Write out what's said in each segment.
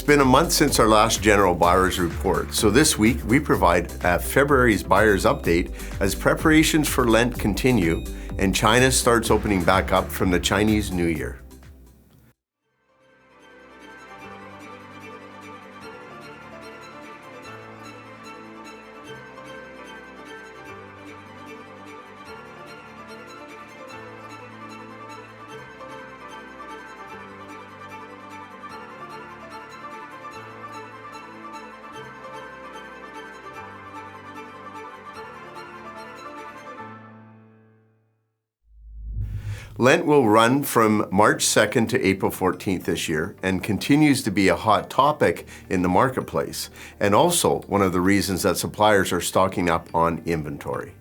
been a month since our last general buyer's report, so this week we provide February's buyer's update as preparations for Lent continue and China starts opening back up from the Chinese New Year. Lent will run from March 2nd to April 14th this year and continues to be a hot topic in the marketplace, and also one of the reasons that suppliers are stocking up on inventory.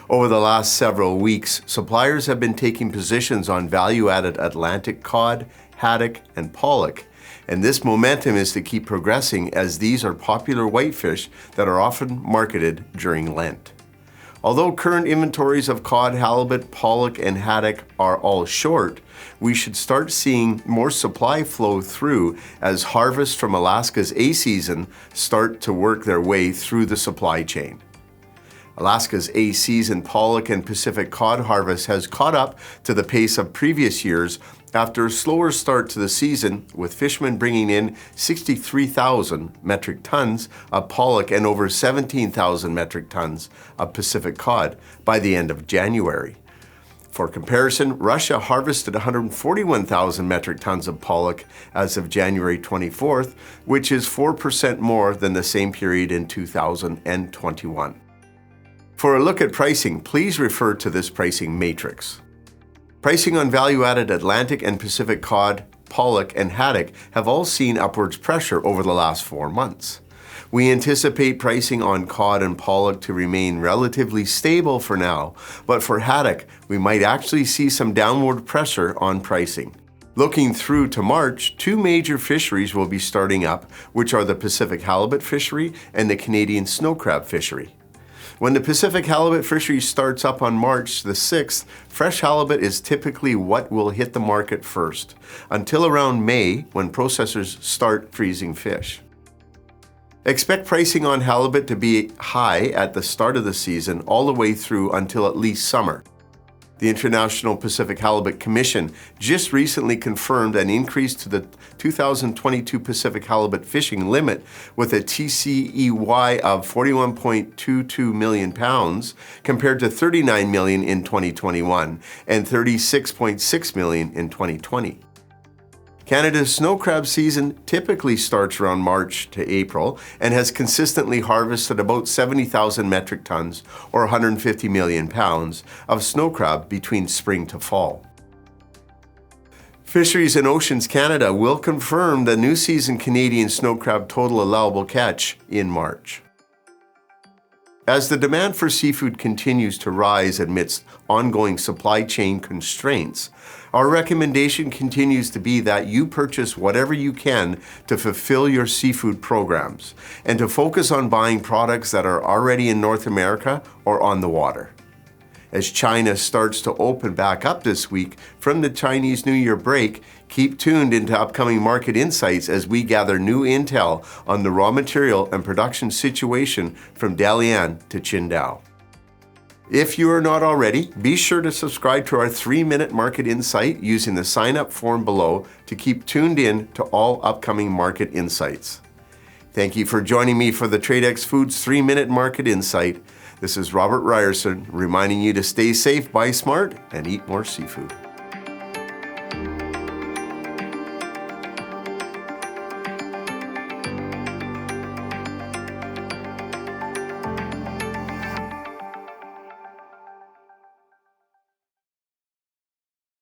Over the last several weeks, suppliers have been taking positions on value-added Atlantic Cod, Haddock, and Pollock, and this momentum is to keep progressing as these are popular whitefish that are often marketed during Lent. Although current inventories of cod, halibut, pollock, and haddock are all short, we should start seeing more supply flow through as harvests from Alaska's A season start to work their way through the supply chain. Alaska's A season pollock and Pacific cod harvest has caught up to the pace of previous years after a slower start to the season, with fishermen bringing in 63,000 metric tons of pollock and over 17,000 metric tons of Pacific cod by the end of January. For comparison, Russia harvested 141,000 metric tons of pollock as of January 24th, which is 4% more than the same period in 2021. For a look at pricing, please refer to this pricing matrix. Pricing on value-added Atlantic and Pacific cod, pollock, and haddock have all seen upwards pressure over the last 4 months. We anticipate pricing on cod and pollock to remain relatively stable for now, but for haddock, we might actually see some downward pressure on pricing. Looking through to March, 2 major fisheries will be starting up, which are the Pacific halibut fishery and the Canadian snow crab fishery. When the Pacific halibut fishery starts up on March the 6th, fresh halibut is typically what will hit the market first, until around May when processors start freezing fish. Expect pricing on halibut to be high at the start of the season all the way through until at least summer. The International Pacific Halibut Commission just recently confirmed an increase to the 2022 Pacific halibut fishing limit with a TCEY of 41.22 million pounds compared to 39 million in 2021 and 36.6 million in 2020. Canada's snow crab season typically starts around March to April and has consistently harvested about 70,000 metric tons or 150 million pounds of snow crab between spring to fall. Fisheries and Oceans Canada will confirm the new season Canadian snow crab total allowable catch in March. As the demand for seafood continues to rise amidst ongoing supply chain constraints, our recommendation continues to be that you purchase whatever you can to fulfill your seafood programs and to focus on buying products that are already in North America or on the water. As China starts to open back up this week from the Chinese New Year break, keep tuned into upcoming market insights as we gather new intel on the raw material and production situation from Dalian to Qingdao. If you are not already, be sure to subscribe to our 3-minute market insight using the sign-up form below to keep tuned in to all upcoming market insights. Thank you for joining me for the Tradex Foods 3-minute market insight. This is Robert Ryerson reminding you to stay safe, buy smart, and eat more seafood.